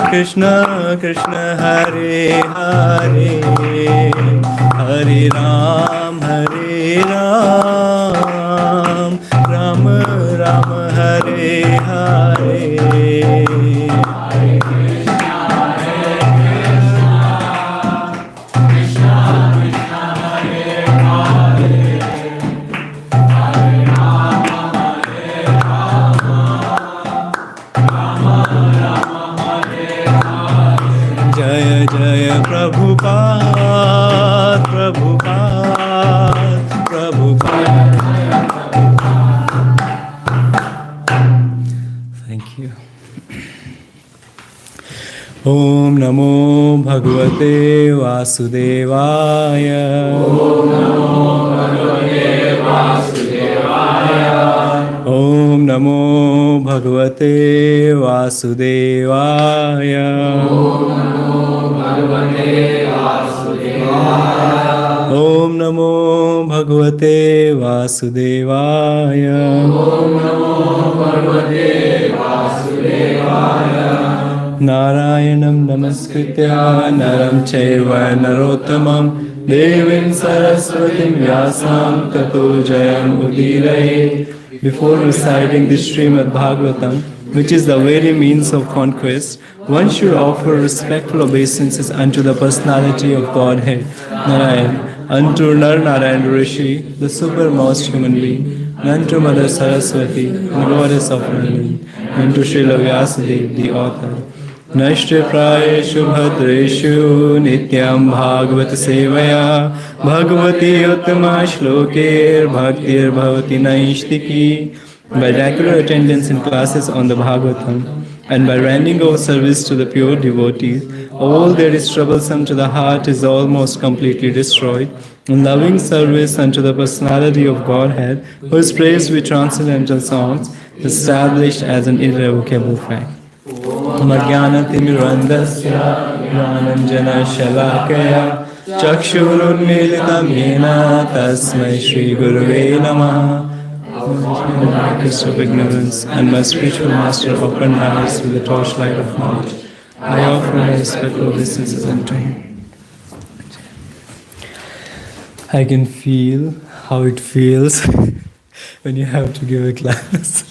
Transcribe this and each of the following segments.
Krishna Krishna Hare Hare Hare Ram Ram Ram Hare Hare Thank you. Om Namo Bhagavate Vasudevaya. Om Namo Bhagavate Vasudevaya. Om Namo Bhagavate Vasudevaya. Om Namo Bhagavate Vasudevaya. Om Namo Bhagavate Vasudevaya. Om Namo Bhagavate Vasudevaya. Narayanam Namaskritya Naram Chaiva Narottamam Devim Saraswatim Vyasam Tato Jayam Udiraye. Before reciting the Srimad Bhagavatam, which is the very means of conquest, one should offer respectful obeisances unto the personality of Godhead, Narayan, unto Nar Narayan Rishi, the supermost human being, and unto Mother Saraswati, the goddess of learning, and to Srila Vyasadeva, the author. Nashtra prayeshu bhadreshu nityam bhagavata sevaya bhagavati uttama shlokir bhaktir bhavati naishtiki. By regular attendance in classes on the Bhagavatam and by rendering of service to the pure devotees, all that is troublesome to the heart is almost completely destroyed. In loving service unto the personality of Godhead, whose praise with transcendental songs is established as an irrevocable fact. Madhyanatimurandasya Jnananjana Shalakaya Chakshurunmilitam Yena Tasmai Shri Gurave Namaha. Darkest of ignorance, and my spiritual master opened my eyes with the torchlight of knowledge. I offer my respectful obeisances unto him. I can feel how it feels when you have to give a class.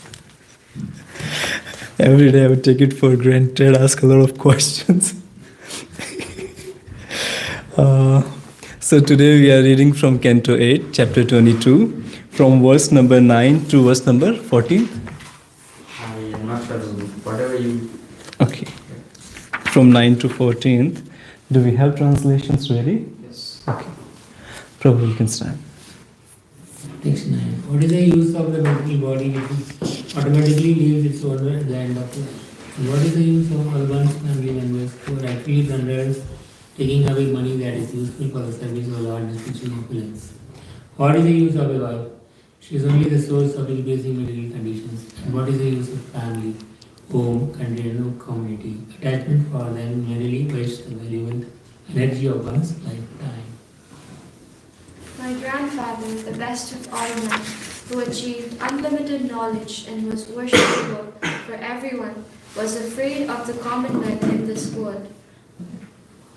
Every day I would take it for granted, ask a lot of questions. So today we are reading from Canto 8, chapter 22, from verse number 9 to verse number 14. I am not sure, whatever you... Okay. From 9 to 14th. Do we have translations ready? Yes. Okay. Prabhu, you can start. Text 9. What is the use of the mental body if it automatically leaves its own land of life? What is the use of all one's family members who are actually runners taking away money that is useful for the service of Lord and spiritual opulence. What is the use of a wife? She is only the source of ill basic material conditions. And what is the use of family, home, country, and community? Attachment for them merely wastes the valuable energy of one's lifetime. My grandfather, the best of all men, who achieved unlimited knowledge and was worshipable for everyone, was afraid of the common men in this world.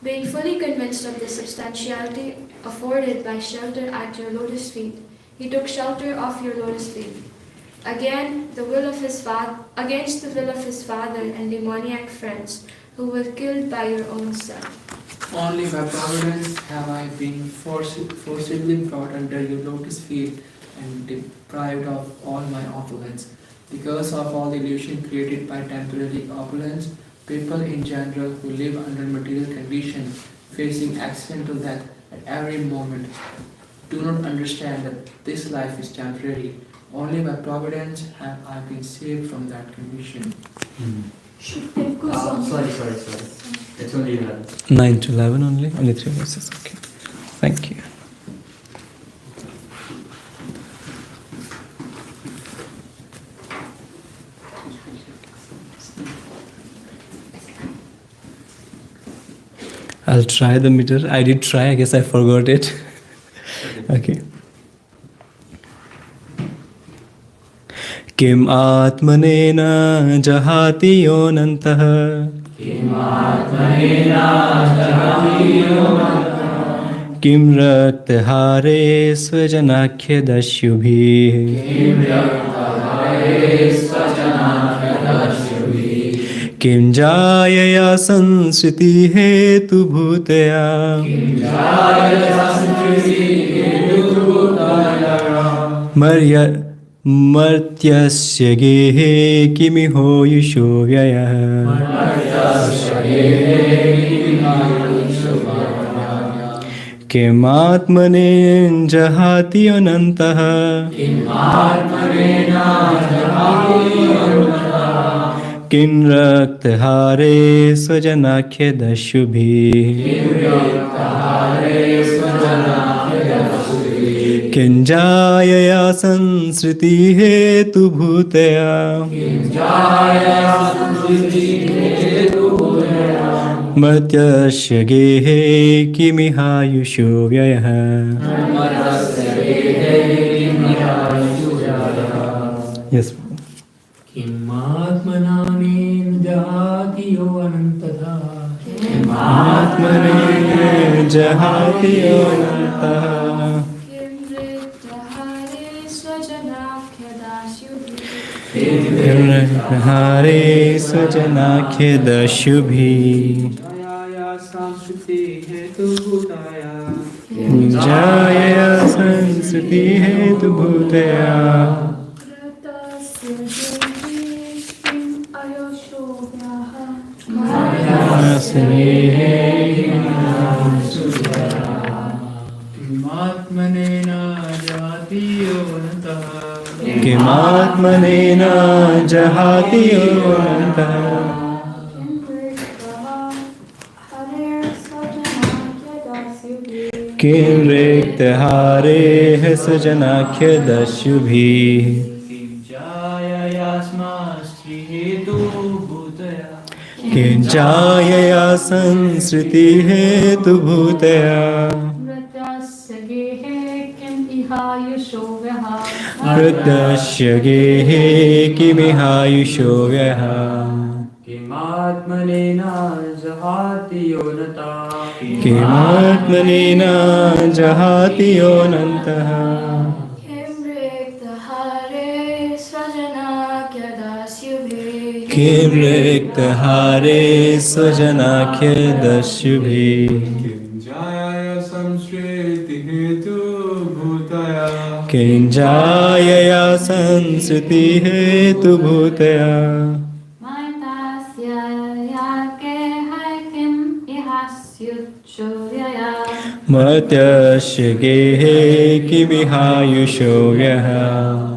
Being fully convinced of the substantiality afforded by shelter at your lotus feet, he took shelter of your lotus feet. Against the will of his father and demoniac friends, who were killed by your own son. Only by providence have I been forcibly brought under your lotus feet and deprived of all my opulence. Because of all the illusion created by temporary opulence, people in general who live under material conditions, facing accidental death at every moment, do not understand that this life is temporary. Only by providence have I been saved from that condition. Sorry. It's only 11. 9 to 11 only? Only 3 verses, okay. Thank you. I'll try the meter. I did try, I guess I forgot it. Okay. Kim atmanena jahati yonantah. Kim raktahare svajanakhya dashyubhi. Kim jayaya sansriti hetu bhutaya. Martyasya gehe kimiho yusho vyayah. Kim atmane jahati anantah. Kim raktahare svajanakhya dashyubhi. Kinjaya sansriti hetu bhutaya. Martyasya gehe kimiha yusho vyayah. Yes. Kimatmanane jahati yo anantata. Kimatmane jahati yo anantah. Hare svajanakhya dashyubhi. Jaya sansriti hetu bhutaya. Kimatmanena jahati yonantah. Kim riktahare svajanakhya dashyubhi. Kinjaya sansriti hetu bhutaya. Pratyasya gehe kimiha yusho vyayah. Kimatmanena jahati yonantah. Kimatmanena jahati yonantah. Kim riktahare svajanakhya dashyubhi. Jaya samshriti hetu bhutaya. Kinjaya sansriti hetu bhutaya. Martyasya gehe kimiha yusho vyayah.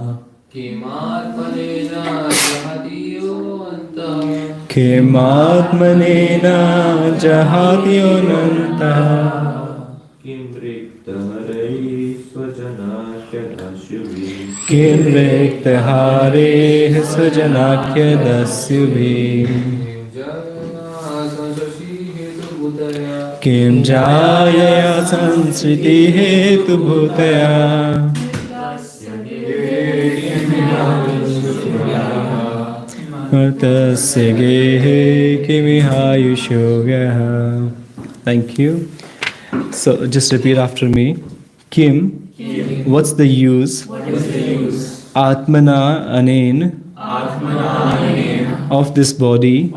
किमात्मनेना जहात्योऽनन्तः किं रिक्तहरैः स्वजनाख्यदस्युभिः किं रिक्तहारेः स्वजनाख्यदस्युभिः किं जायया संसृतिहेतुभूतया तस्य गेहे किमिहायुषो व्यः. Thank you. So just repeat after me. Kim, what's the use? Atmana anen of this body.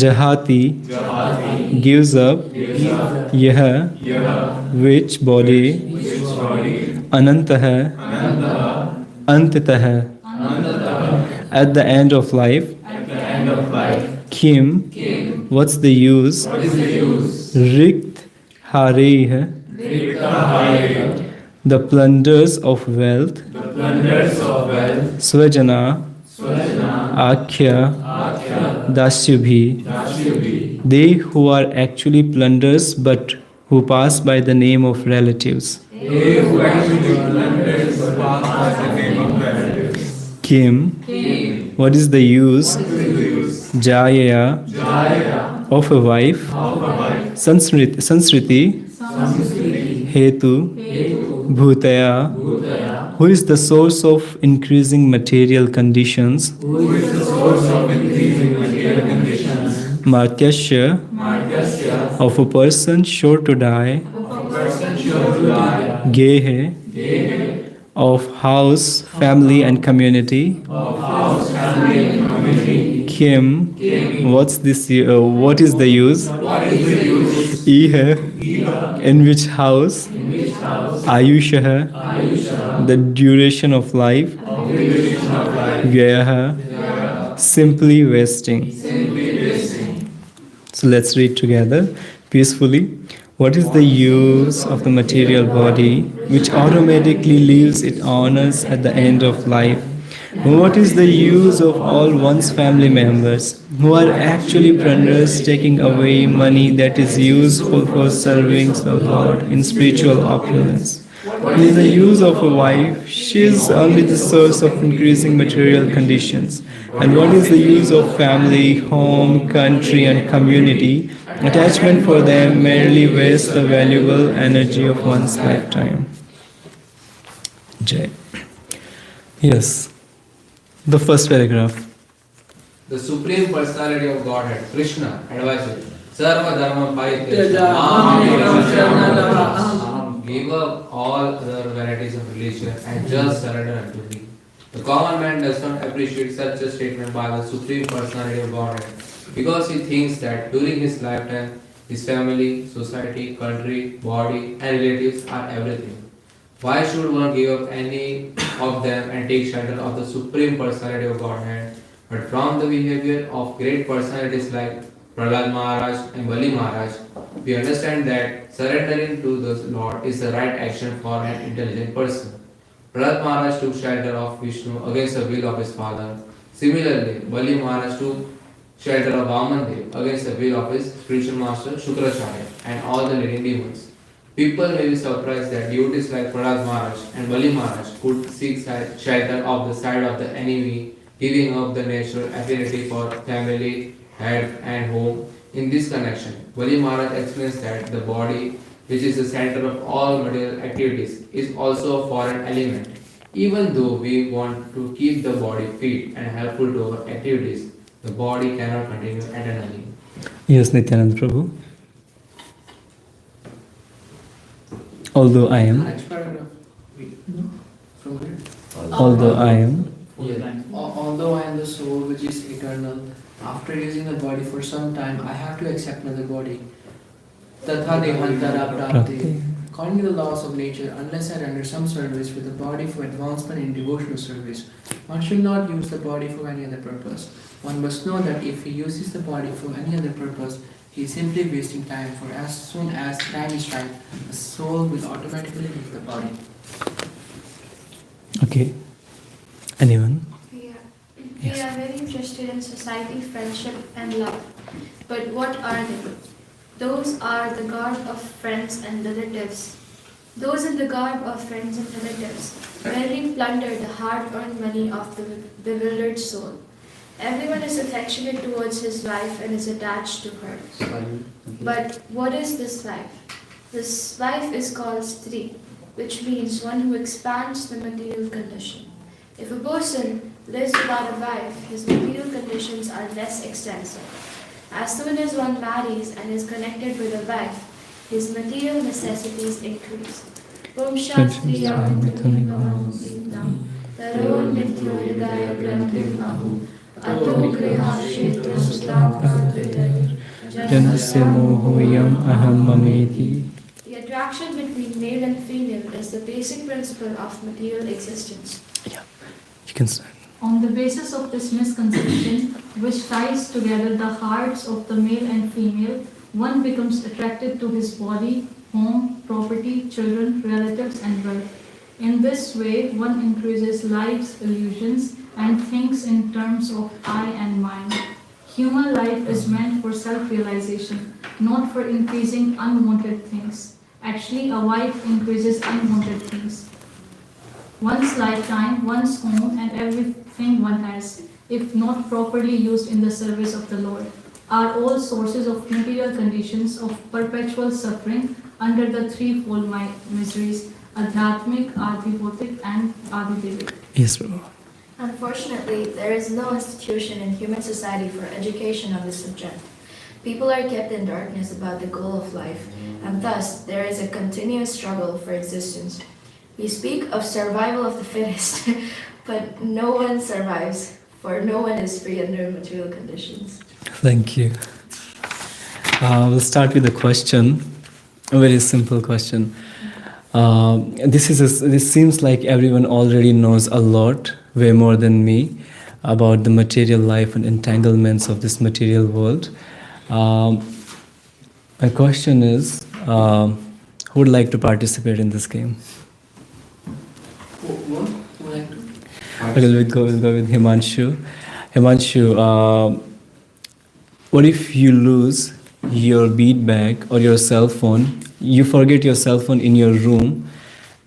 Jahati gives up. Yah, which body? Anantah, antitah, at the end of life. Kim, what's the use? Rikt hareh, the plunders of wealth. Swajana, akhya, dasyubhi, they who are actually plunders but who pass by the name of relatives. Kim, what is the use? Jayaya, of a wife. Sansriti, Hetu, Bhutaya, who is the source of increasing material conditions. Martyasya, of a person sure to die. Gehe, of house, family and community. Kim, what is the use? Iha, in which house? Ayushah, the duration of life. Vyaha, simply wasting. So let's read together peacefully. What is the use of the material body which automatically leaves its honors at the end of life? What is the use of all one's family members who are actually plunderers, taking away money that is useful for serving the Lord in spiritual opulence? What is the use of a wife? She is only the source of increasing material conditions. And what is the use of family, home, country and community? Attachment for them merely wastes the valuable energy of one's lifetime. Jai. Yes. The first paragraph. The Supreme Personality of Godhead, Krishna, advises Sarva Dharma Parityaja give up all other varieties of religion and just surrender unto me. The common man does not appreciate such a statement by the Supreme Personality of Godhead because he thinks that during his lifetime, his family, society, country, body, and relatives are everything. Why should one give up any of them and take shelter of the Supreme Personality of Godhead? But from the behavior of great personalities like Prahlad Maharaj and Bali Maharaj, we understand that surrendering to the Lord is the right action for an intelligent person. Prahlad Maharaj took shelter of Vishnu against the will of his father. Similarly, Bali Maharaj took shelter of Vamandev against the will of his spiritual master Shukracharya and all the leading demons. People may be surprised that devotees like Prahlad Maharaj and Bali Maharaj could seek shelter of the side of the enemy, giving up the natural affinity for family, head and home. In this connection, Bali Maharaj explains that the body, which is the center of all material activities, is also a foreign element. Even though we want to keep the body fit and helpful to our activities, the body cannot continue eternally. Yes, Nityanand Prabhu. Although I am. Next paragraph. From here. Although I am. Although I am the soul which is eternal, after using the body for some time, I have to accept another body. Tatha dehantara prapti. According to the laws of nature, unless I render some service with the body for advancement in devotional service, one should not use the body for any other purpose. One must know that if he uses the body for any other purpose, he is simply wasting time, for as soon as time is right, the soul will automatically leave the body. Okay. Anyone? Yeah. Yes. We are very interested in society, friendship, and love. But what are they? Those are the garb of friends and relatives. Those in the garb of friends and relatives merely plunder the hard-earned money of the bewildered soul. Everyone is affectionate towards his wife and is attached to her. But what is this wife? This wife is called Stri, which means one who expands the material condition. If a person lives without a wife, his material conditions are less extensive. As soon as one marries and is connected with a wife, his material necessities increase. Om Shastri Yamitami Bhavam Vinam, Taron Nityo Hridaya Granthim Ahu, Ato Kriha Kshetra Stam Pradvidayir, Janasya mohoyam aham mameti. The attraction between male and female is the basic principle of material existence. You can start. On the basis of this misconception, which ties together the hearts of the male and female, one becomes attracted to his body, home, property, children, relatives, and wealth. In this way, one increases life's illusions and thinks in terms of I and mine. Human life is meant for self-realization, not for increasing unwanted things. Actually, a wife increases unwanted things. One's lifetime, one's home, and everything one has, if not properly used in the service of the Lord, are all sources of material conditions of perpetual suffering under the threefold miseries, Adhyatmic, Adhibhotik, and Adhidevic. Yes, bro. Unfortunately, there is no institution in human society for education on this subject. People are kept in darkness about the goal of life, and thus there is a continuous struggle for existence. We speak of survival of the fittest, but no one survives, for no one is free under material conditions. Thank you. We'll start with a question, a very simple question. This seems like everyone already knows a lot, way more than me, about the material life and entanglements of this material world. My question is, who would like to participate in this game? Okay, we'll go with Himanshu. Himanshu, what if you lose your bead bag or your cell phone? You forget your cell phone in your room,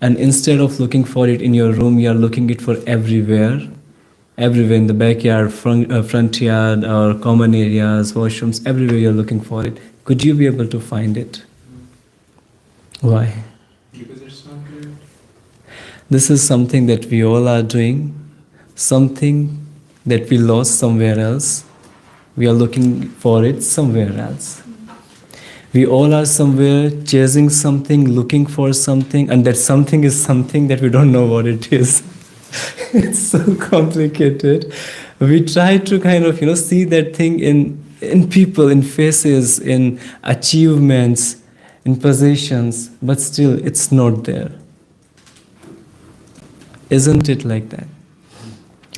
and instead of looking for it in your room, you are looking it for everywhere in the backyard, front yard, or common areas, washrooms, everywhere you're looking for it. Could you be able to find it? Why? Because it's not good. This is something that we all are doing, something that we lost somewhere else. We are looking for it somewhere else. We all are somewhere chasing something, looking for something, and that something is something that we don't know what it is. It's so complicated. We try to kind of, see that thing in people, in faces, in achievements, in possessions, but still it's not there. Isn't it like that?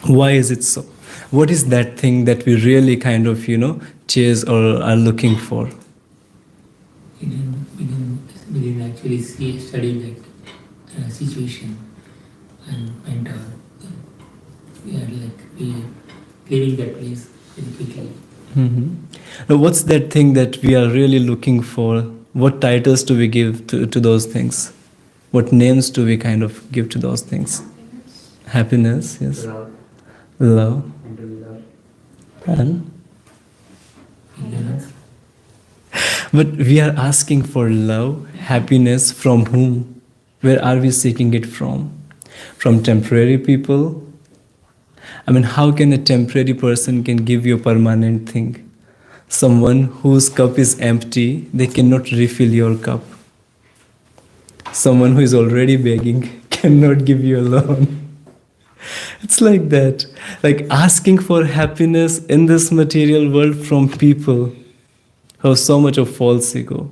Why is it so? What is that thing that we really kind of, chase or are looking for? We didn't actually study that situation and find out. We are leaving that place very quickly. Mm-hmm. Now, what's that thing that we are really looking for? What titles do we give to those things? What names do we kind of give to those things? Happiness, yes. Love. And? But we are asking for love, happiness from whom? Where are we seeking it from? From temporary people? I mean, how can a temporary person can give you a permanent thing? Someone whose cup is empty, they cannot refill your cup. Someone who is already begging cannot give you a loan. It's like that. Like asking for happiness in this material world from people who have so much of false ego.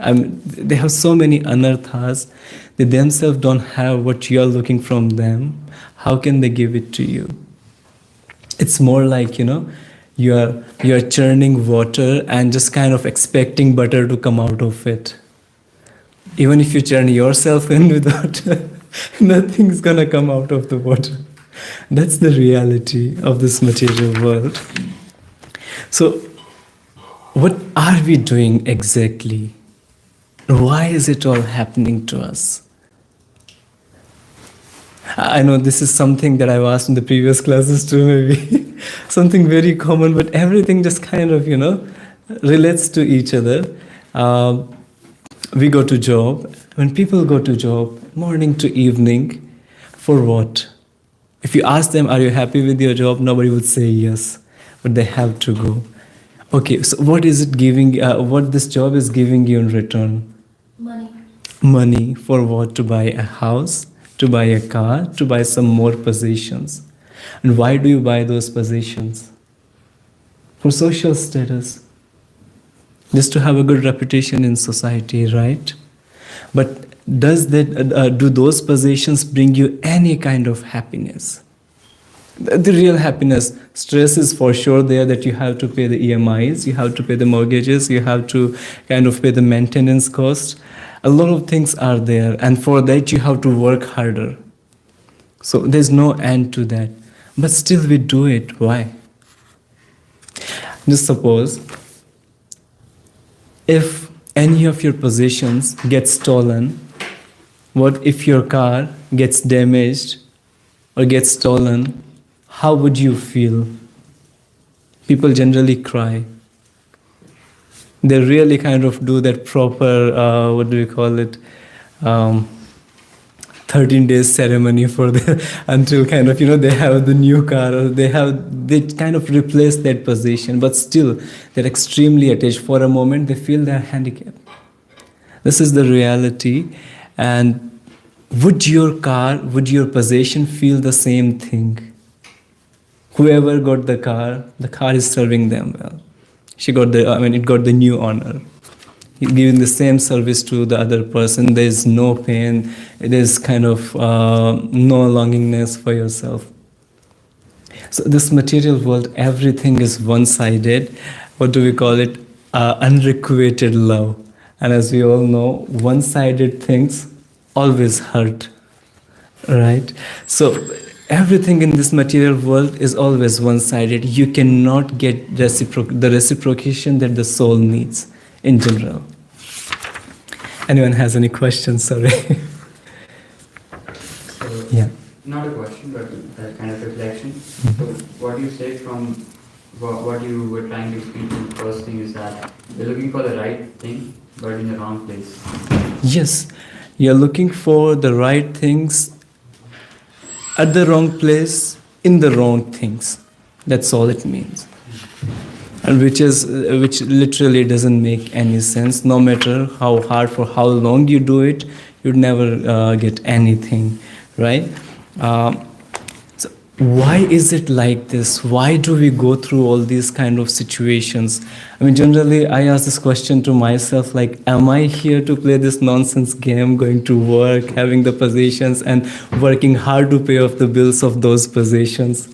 I mean, they have so many anarthas. They themselves don't have what you are looking from them. How can they give it to you? It's more like, you are churning water and just kind of expecting butter to come out of it. Even if you churn yourself in with water, nothing's gonna come out of the water. That's the reality of this material world. So, what are we doing exactly? Why is it all happening to us? I know this is something that I've asked in the previous classes too, maybe. Something very common, but everything just kind of, relates to each other. We go to job. When people go to job, morning to evening, for what? If you ask them, are you happy with your job? Nobody would say yes, but they have to go. Okay, so what is it giving, what this job is giving you in return? Money. Money for what? To buy a house, to buy a car, to buy some more possessions. And why do you buy those possessions? For social status. Just to have a good reputation in society, right? But do those possessions bring you any kind of happiness? The real happiness, stress is for sure there, that you have to pay the EMIs, you have to pay the mortgages, you have to kind of pay the maintenance cost. A lot of things are there, and for that you have to work harder. So there's no end to that. But still we do it. Why? Just suppose if any of your possessions get stolen, what if your car gets damaged or gets stolen? How would you feel? People generally cry. They really kind of do that proper, what do we call it, 13 days ceremony for until kind of, they have the new car, or they kind of replace that possession, but still they're extremely attached. For a moment they feel they're handicapped. This is the reality. And would your car, would your possession feel the same thing? Whoever got the car is serving them well. It got the new owner. Giving the same service to the other person. There's no pain. There's kind of no longingness for yourself. So this material world, everything is one-sided. What do we call it? Unrequited love. And as we all know, one-sided things always hurt, right? So everything in this material world is always one-sided. You cannot get the reciprocation that the soul needs in general. Anyone has any questions? Sorry. So, Yeah. not a question, but a kind of reflection. So what you said from what you were trying to explain in the first thing is that you're looking for the right thing, but in the wrong place. Yes, you're looking for the right things at the wrong place, in the wrong things. That's all it means. And which literally doesn't make any sense. No matter how hard, for how long you do it, you'd never get anything, right? So why is it like this? Why do we go through all these kind of situations? Generally, I ask this question to myself, like, am I here to play this nonsense game, going to work, having the possessions, and working hard to pay off the bills of those possessions?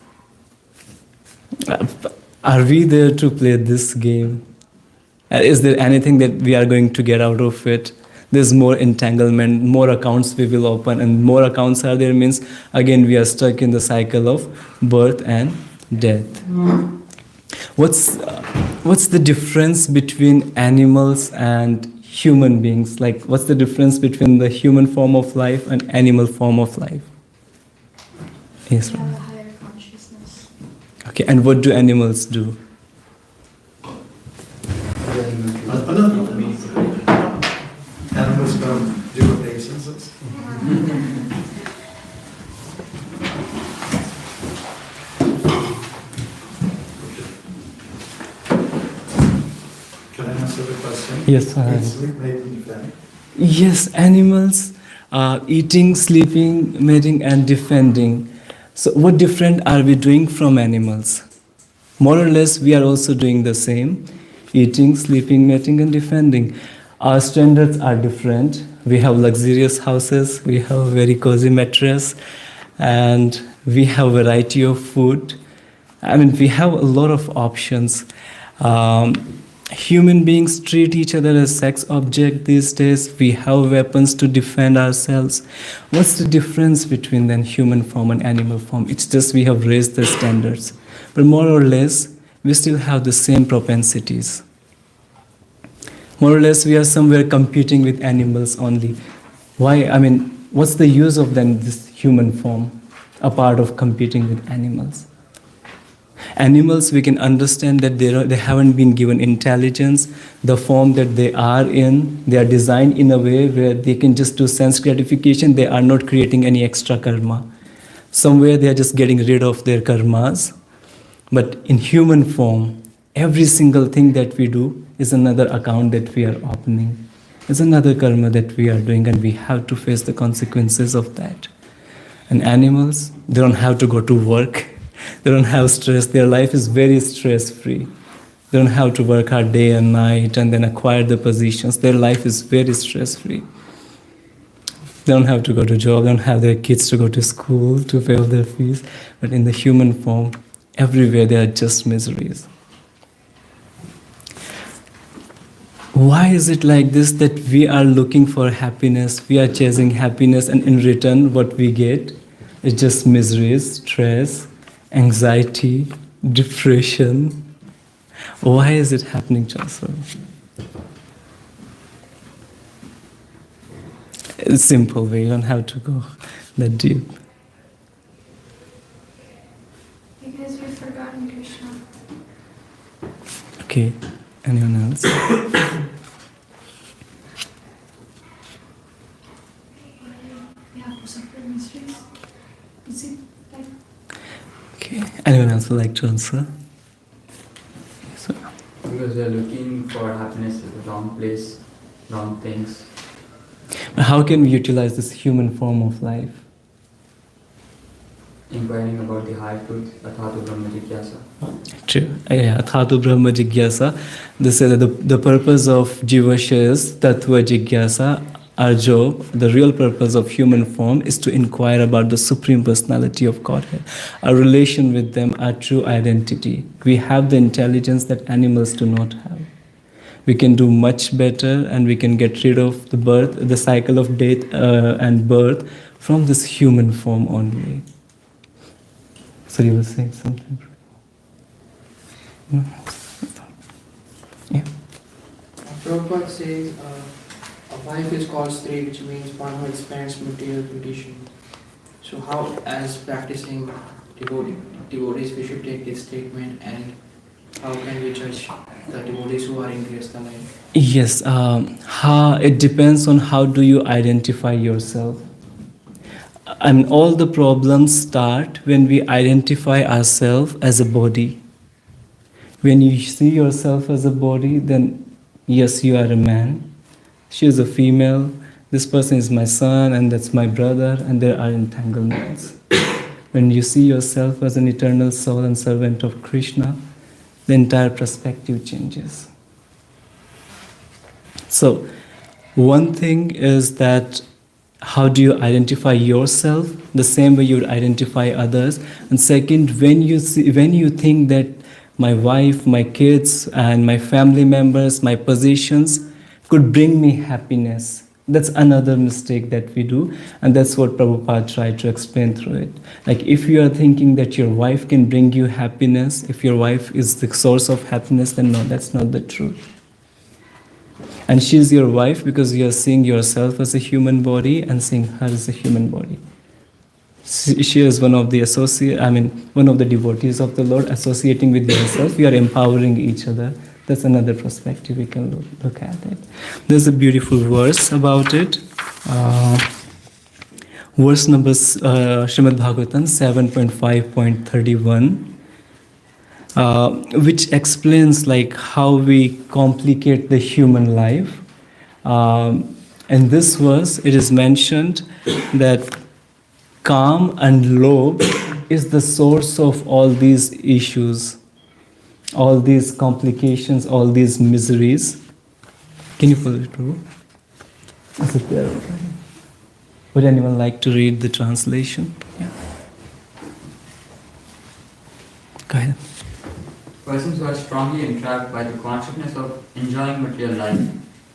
Are we there to play this game? Is there anything that we are going to get out of it? There's more entanglement, more accounts we will open, and more accounts are there means, again, we are stuck in the cycle of birth and death. What's the difference between animals and human beings? Like, what's the difference between the human form of life and animal form of life? Yes, They have ma'am. a higher consciousness. Okay, and what do animals do? Animals don't do what they senses. Can I answer the question? Yes, Eat, sleep, mate, and defend. Yes, animals are eating, sleeping, mating, and defending. So what different are we doing from animals? More or less, we are also doing the same. Eating, sleeping, mating, and defending. Our standards are different. We have luxurious houses, we have very cozy mattress, and we have variety of food. We have a lot of options. Human beings treat each other as sex object these days. We have weapons to defend ourselves. What's the difference between then human form and animal form? It's just we have raised the standards. But more or less, we still have the same propensities. More or less, we are somewhere competing with animals only. Why? I mean, what's the use of then this human form, apart of competing with animals? Animals, we can understand that they haven't been given intelligence. The form that they are in, they are designed in a way where they can just do sense gratification. They are not creating any extra karma. Somewhere they are just getting rid of their karmas. But in human form, every single thing that we do is another account that we are opening. It's another karma that we are doing, and we have to face the consequences of that. And animals, they don't have to go to work. They don't have stress. Their life is very stress-free. They don't have to work hard day and night and then acquire the positions. Their life is very stress-free. They don't have to go to job. They don't have their kids to go to school to pay off their fees. But in the human form, everywhere they are just miseries. Why is it like this that we are looking for happiness, we are chasing happiness, and in return what we get is just miseries, stress, anxiety, depression? Why is it happening, Chancellor? It's a simple way, you don't have to go that deep. Because we've forgotten Krishna. Okay, anyone else? Okay, anyone else would like to answer? Yes, sir. Because we are looking for happiness at the wrong place, wrong things. How can we utilize this human form of life? Inquiring about the high truth, Athatu Brahma Jigyasa. True. Yeah, Athatu Brahma Jigyasa. This is the purpose of Jivasya is Tattva Jigyasa. Our job, the real purpose of human form, is to inquire about the Supreme Personality of Godhead. Our relation with them, our true identity. We have the intelligence that animals do not have. We can do much better, and we can get rid of the cycle of death and birth from this human form only. So you were saying something? No? Yeah. Prabhupada says a wife is called Stri, which means one who expands material condition. So how, as practicing devotees, we should take this statement, and how can we judge the devotees who are in Grihastha life? Yes, it depends on how do you identify yourself. And all the problems start when we identify ourselves as a body. When you see yourself as a body, then yes, you are a man. She is a female. This person is my son, and that's my brother, and there are entanglements. When you see yourself as an eternal soul and servant of Krishna, the entire perspective changes. So, one thing is that how do you identify yourself? The same way you would identify others. And second, when you think that my wife, my kids, and my family members, my possessions could bring me happiness, that's another mistake that we do, and that's what Prabhupada tried to explain through it. Like, if you are thinking that your wife can bring you happiness, if your wife is the source of happiness, then no, that's not the truth. And she's your wife because you are seeing yourself as a human body and seeing her as a human body. She is one of the one of the devotees of the Lord. Associating with yourself, we are empowering each other. That's another perspective we can look at it. There's a beautiful verse about it. Verse number Srimad Bhagavatam 7.5.31. Which explains like how we complicate the human life. In this verse, it is mentioned that Kam and Lobh is the source of all these issues, all these complications, all these miseries. Can you pull it through? Is it there? Would anyone like to read the translation? Yeah. Go ahead. persons who are strongly entrapped by the consciousness of enjoying material life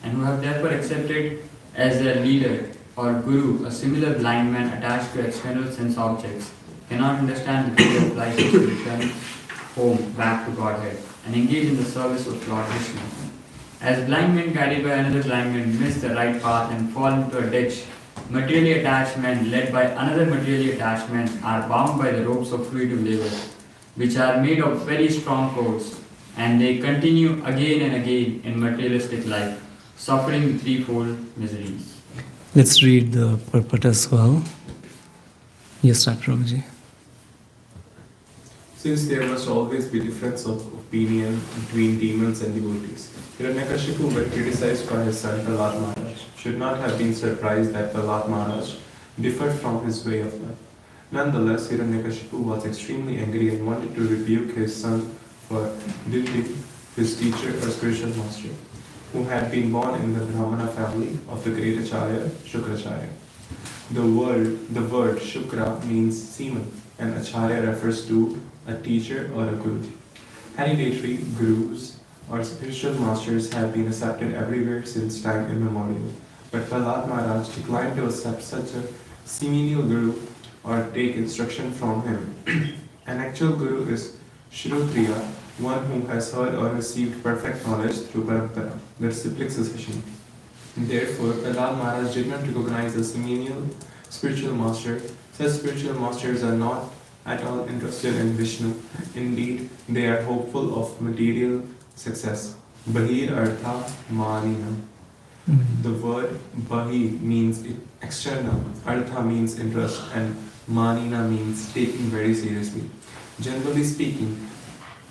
and who have therefore accepted as their leader or guru a similar blind man attached to external sense objects cannot understand the beauty of life is to return home back to Godhead and engage in the service of Lord Vishnu. As blind men guided by another blind man miss the right path and fall into a ditch, materially attached men led by another materially attached man are bound by the ropes of fluid labor, which are made of very strong cords, and they continue again and again in materialistic life, suffering the threefold miseries. Let's read the purport as well. Yes, Dr. Prabhuji. Since there must always be difference of opinion between demons and devotees, Hiranyakashipu, when criticized by his son Prahlad Maharaj, should not have been surprised that Prahlad Maharaj differed from his way of life. Nonetheless, Hiranyakashipu was extremely angry and wanted to rebuke his son for dictating his teacher or spiritual master, who had been born in the Brahmana family of the great Acharya, Shukracharya. The word Shukra means semen, and Acharya refers to a teacher or a guru. Hereditary gurus or spiritual masters have been accepted everywhere since time immemorial, but Prahlad Maharaj declined to accept such a seminal guru or take instruction from him. An actual guru is Shrotriya, one who has heard or received perfect knowledge through parampara, the disciplic succession. Therefore, Prahlad Maharaj did not recognize a seminal spiritual master. Such spiritual masters are not at all interested in Vishnu. Indeed, they are hopeful of material success. Bahir Artha Manina. The word Bahi means external, Artha means interest, and Manina means taking very seriously. Generally speaking,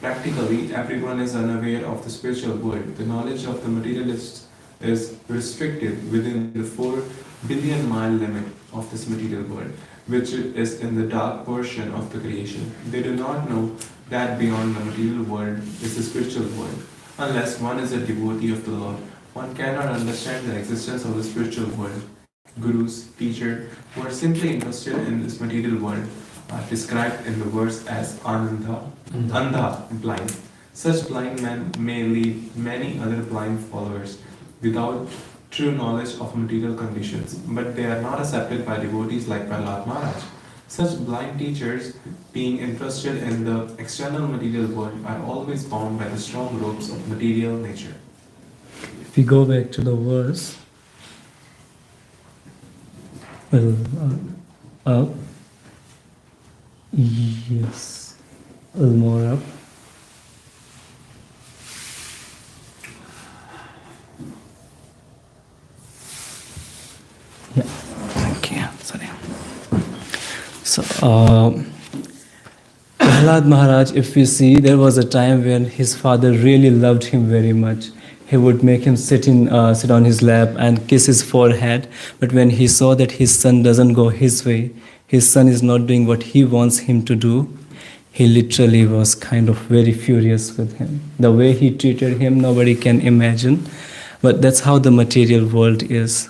practically everyone is unaware of the spiritual world. The knowledge of the materialists is restricted within the 4 billion mile limit of this material world, which is in the dark portion of the creation. They do not know that beyond the material world is the spiritual world. Unless one is a devotee of the Lord, one cannot understand the existence of the spiritual world. Gurus, teachers who are simply interested in this material world are described in the verse as Anandha, Andha, blind. Such blind men may lead many other blind followers without true knowledge of material conditions, but they are not accepted by devotees like Prahlad Maharaj. Such blind teachers, being interested in the external material world, are always bound by the strong ropes of material nature. If we go back to the verse, up. Yes, a little more up. Yeah, okay, sorry. So, Prahlad Maharaj, if we see, there was a time when his father really loved him very much. He would make him sit on his lap and kiss his forehead. But when he saw that his son doesn't go his way, his son is not doing what he wants him to do, he literally was kind of very furious with him. The way he treated him, nobody can imagine. But that's how the material world is.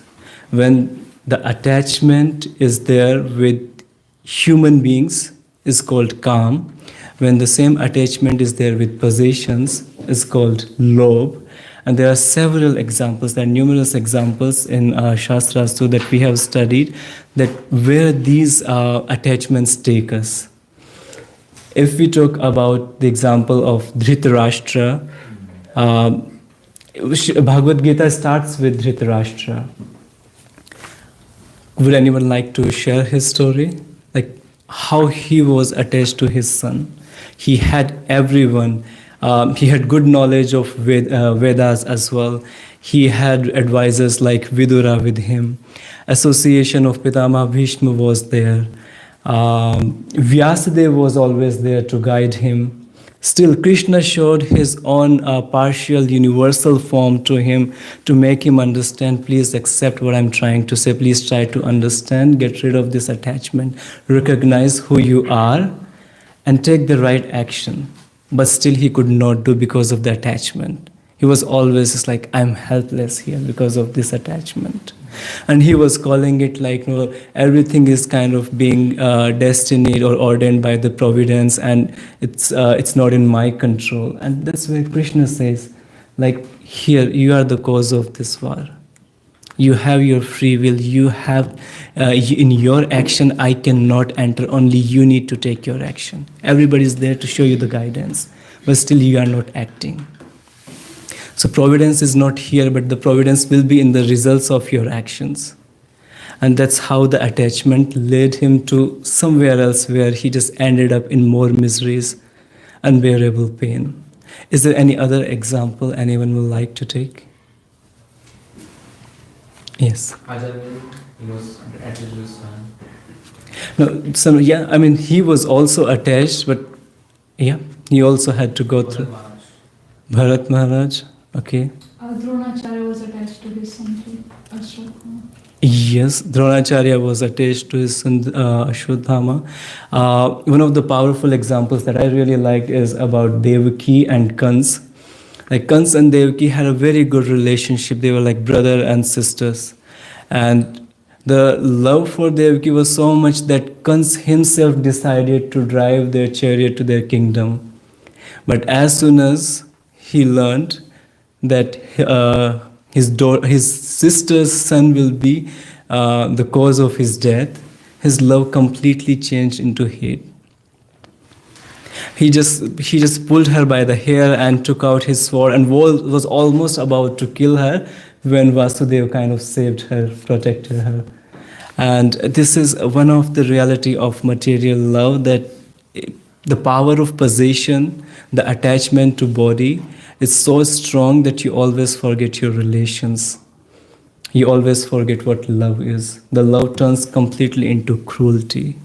When the attachment is there with human beings, is called kam. When the same attachment is there with possessions, is called lobh. And there are several examples, there are numerous examples in Shastras too that we have studied, that where these attachments take us. If we talk about the example of Dhritarashtra, Bhagavad Gita starts with Dhritarashtra. Would anyone like to share his story? Like how he was attached to his son. He had everyone. He had good knowledge of Vedas as well. He had advisors like Vidura with him. Association of Pitama Bhishma was there. Vyasadeva was always there to guide him. Still, Krishna showed his own partial universal form to him to make him understand, please accept what I'm trying to say, please try to understand, get rid of this attachment, recognize who you are, and take the right action. But still he could not do because of the attachment. He was always just like, I'm helpless here because of this attachment. And he was calling it like, everything is kind of being destined or ordained by the providence, and it's not in my control. And that's where Krishna says, like, here you are the cause of this war. You have your free will. You have in your action. I cannot enter. Only you need to take your action. Everybody is there to show you the guidance, but still you are not acting. So providence is not here, but the providence will be in the results of your actions. And that's how the attachment led him to somewhere else where he just ended up in more miseries, unbearable pain. Is there any other example anyone would like to take? Yes. He was attached to his son. No, so yeah, I mean, he was also attached, but yeah, he also had to go through. Bharat Maharaj, okay. Dronacharya was attached to his son too, Ashwatthama. Yes, Dronacharya was attached to his son Ashwatthama. One of the powerful examples that I really liked is about Devaki and Kans. Like Kans and Devaki had a very good relationship. They were like brother and sisters. And the love for Devaki was so much that Kans himself decided to drive their chariot to their kingdom. But as soon as he learned that his sister's son will be the cause of his death, his love completely changed into hate. He just pulled her by the hair and took out his sword and was almost about to kill her when Vasudeva kind of saved her, protected her. And this is one of the reality of material love, that the power of possession, the attachment to body, is so strong that you always forget your relations. You always forget what love is. The love turns completely into cruelty.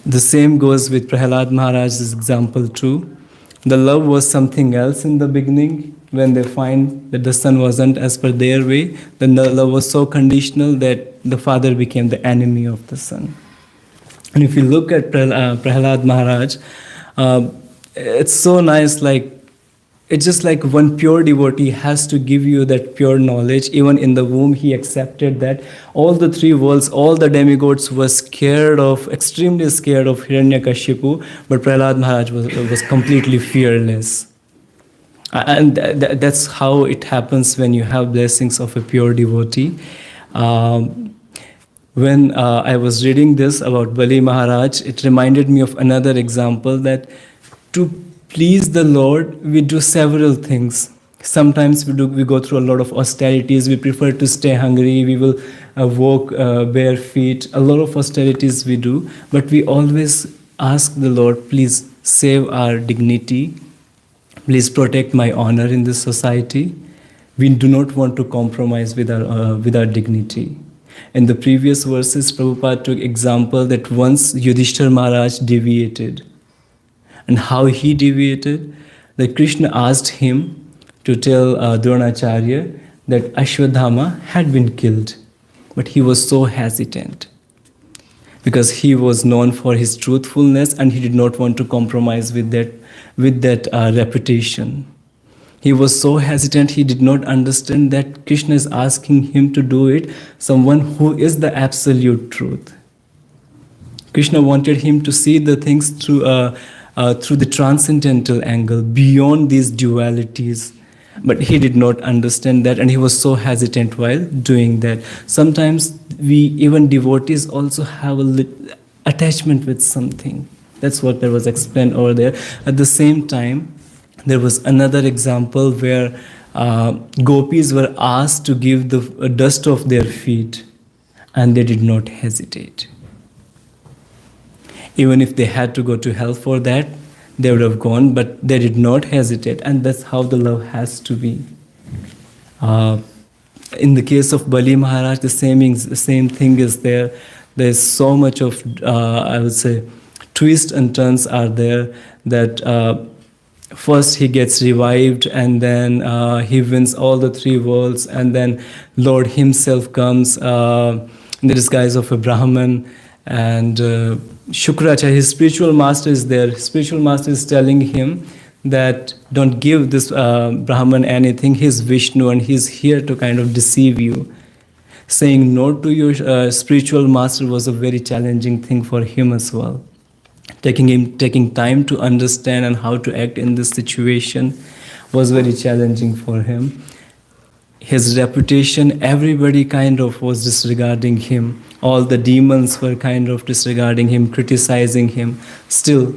The same goes with Prahlad Maharaj's example too. The love was something else in the beginning. When they find that the son wasn't as per their way, then the love was so conditional that the father became the enemy of the son. And if you look at Prahlad Maharaj, it's so nice, like, it's just like one pure devotee has to give you that pure knowledge. Even in the womb, he accepted that. All the three worlds, all the demigods were extremely scared of Hiranyakashipu, but Prahlad Maharaj was completely fearless. And that's how it happens when you have blessings of a pure devotee. When I was reading this about Bali Maharaj, it reminded me of another example, that to please the Lord, we do several things. Sometimes we go through a lot of austerities. We prefer to stay hungry. We will walk bare feet. A lot of austerities we do, but we always ask the Lord, please save our dignity. Please protect my honor in this society. We do not want to compromise with our dignity. In the previous verses, Prabhupada took example that once Yudhishthira Maharaj deviated. And how he deviated, that Krishna asked him to tell Dronacharya that Ashwadhama had been killed. But he was so hesitant because he was known for his truthfulness and he did not want to compromise with that reputation. He was so hesitant, he did not understand that Krishna is asking him to do it, someone who is the absolute truth. Krishna wanted him to see the things through the transcendental angle, beyond these dualities. But he did not understand that, and he was so hesitant while doing that. Sometimes even devotees also have attachment with something. That's what there was explained over there. At the same time, there was another example where gopis were asked to give the dust of their feet, and they did not hesitate. Even if they had to go to hell for that, they would have gone, but they did not hesitate, and that's how the love has to be. In the case of Bali Maharaj, the same thing is there. There's so much of, I would say, twists and turns are there, that first he gets revived, and then he wins all the three worlds, and then Lord himself comes in the disguise of a Brahman, and Shukracharya, his spiritual master, is there. His spiritual master is telling him that don't give this Brahman anything. He's Vishnu and he's here to kind of deceive you. Saying no to your spiritual master was a very challenging thing for him as well. Taking time to understand and how to act in this situation was very challenging for him. His reputation, everybody kind of was disregarding him. All the demons were kind of disregarding him, criticizing him. Still,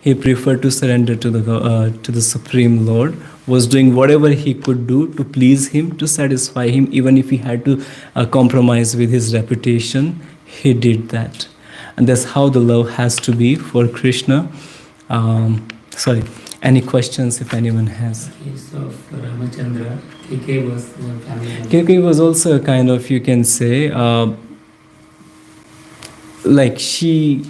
he preferred to surrender to the Supreme Lord, was doing whatever he could do to please him, to satisfy him, even if he had to compromise with his reputation, he did that. And that's how the love has to be for Krishna. Any questions if anyone has? Case of Ramachandra, KK was one family member. KK was also a kind of, you can say, like she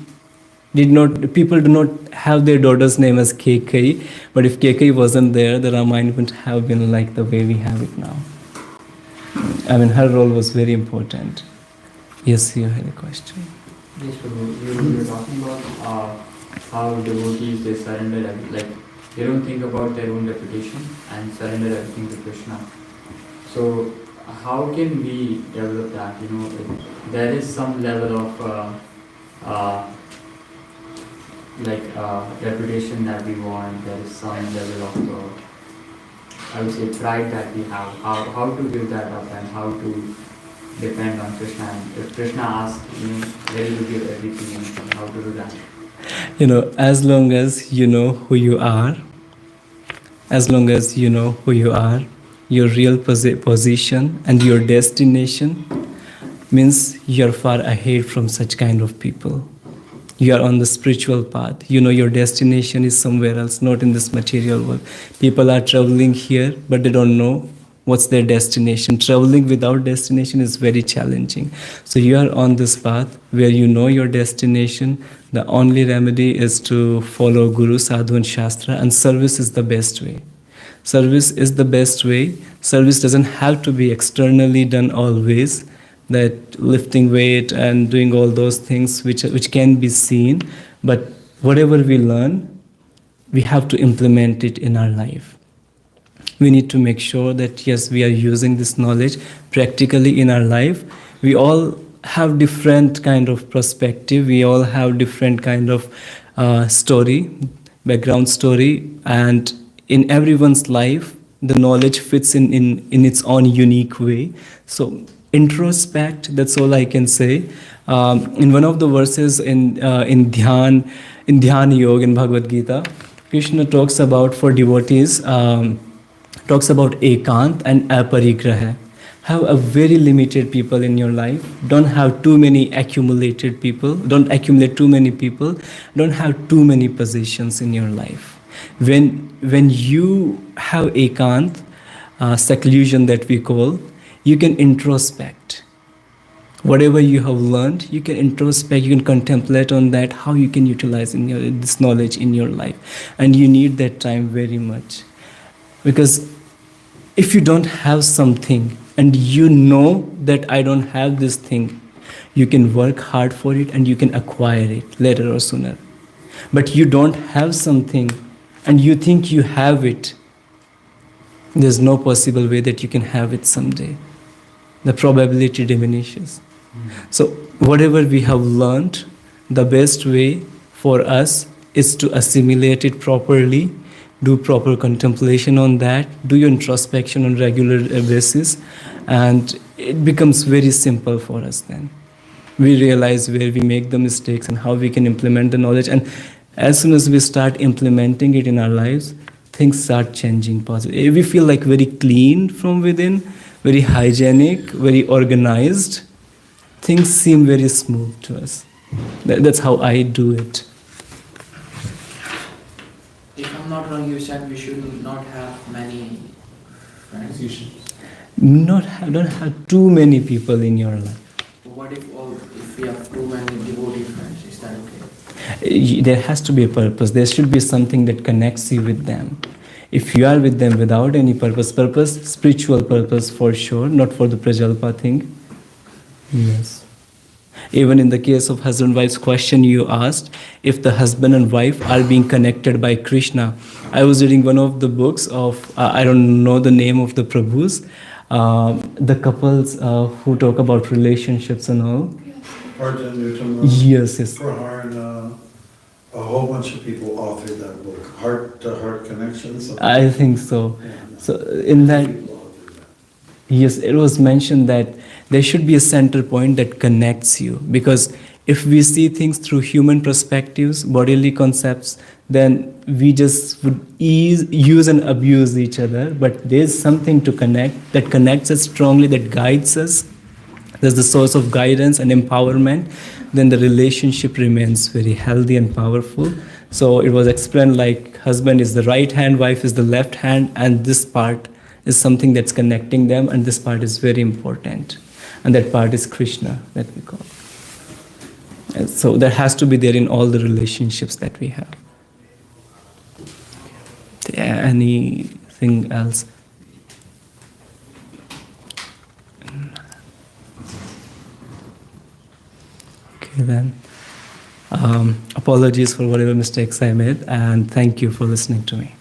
did not, people do not have their daughter's name as KK, but if KK wasn't there, the Ramayana wouldn't have been like the way we have it now. I mean, her role was very important. Yes, you had a question. Yes, Prabhu. You were talking about how devotees, they surrender, like they don't think about their own reputation and surrender everything to Krishna. So how can we develop that? You know, there is some level of reputation that we want. There is some level of I would say pride that we have. How to give that up and how to depend on Krishna. And if Krishna asks, you know, ready to give everything, and how to do that? You know, as long as you know who you are, your real position and your destination means you're far ahead from such kind of people. You are on the spiritual path. You know your destination is somewhere else, not in this material world. People are traveling here, but they don't know what's their destination. Traveling without destination is very challenging. So you are on this path where you know your destination. The only remedy is to follow Guru, Sadhu and Shastra, and service is the best way. Service is the best way. Service doesn't have to be externally done always, that lifting weight and doing all those things which can be seen, but whatever we learn, we have to implement it in our life. We need to make sure that yes, we are using this knowledge practically in our life. We all have different kind of perspective. We all have different kind of background story, and in everyone's life, the knowledge fits in its own unique way. So introspect, that's all I can say. In one of the verses in Dhyan Yoga in Bhagavad Gita, Krishna talks about, for devotees, talks about ekant and aparigraha. Have a very limited people in your life. Don't have too many accumulated people. Don't accumulate too many people. Don't have too many positions in your life. When you have ekant, seclusion that we call, you can introspect. Whatever you have learned, you can introspect, you can contemplate on that, how you can utilize this knowledge in your life. And you need that time very much. Because if you don't have something, and you know that I don't have this thing, you can work hard for it and you can acquire it later or sooner. But you don't have something, and you think you have it, there's no possible way that you can have it someday. The probability diminishes. So whatever we have learned, the best way for us is to assimilate it properly, do proper contemplation on that, do your introspection on regular basis, and it becomes very simple for us then. We realize where we make the mistakes and how we can implement the knowledge, and as soon as we start implementing it in our lives, things start changing positively. We feel like very clean from within, very hygienic, very organized. Things seem very smooth to us. That's how I do it. If I'm not wrong, you said we should not have many friends. Don't have too many people in your life. What if we have too many devotee friends? Is that okay? There has to be a purpose. There should be something that connects you with them. If you are with them without any purpose, spiritual purpose for sure, not for the Prajalpa thing. Yes. Even in the case of husband and wife's question you asked, if the husband and wife are being connected by Krishna. I was reading one of the books of, I don't know the name of the Prabhus, the couples who talk about relationships and all. Arjun, you're talking about Yes, yes. Prahar and a whole bunch of people authored that book, Heart to Heart Connections. I think so. Yeah. So in that, yes, it was mentioned that there should be a center point that connects you, because if we see things through human perspectives, bodily concepts, then we just would use and abuse each other. But there's something to connect, that connects us strongly, that guides us. There's the source of guidance and empowerment. Then the relationship remains very healthy and powerful. So it was explained like husband is the right hand, wife is the left hand, and this part is something that's connecting them, and this part is very important. And that part is Krishna, that we call. And so that has to be there in all the relationships that we have. Anything else? Okay then. Apologies for whatever mistakes I made, and thank you for listening to me.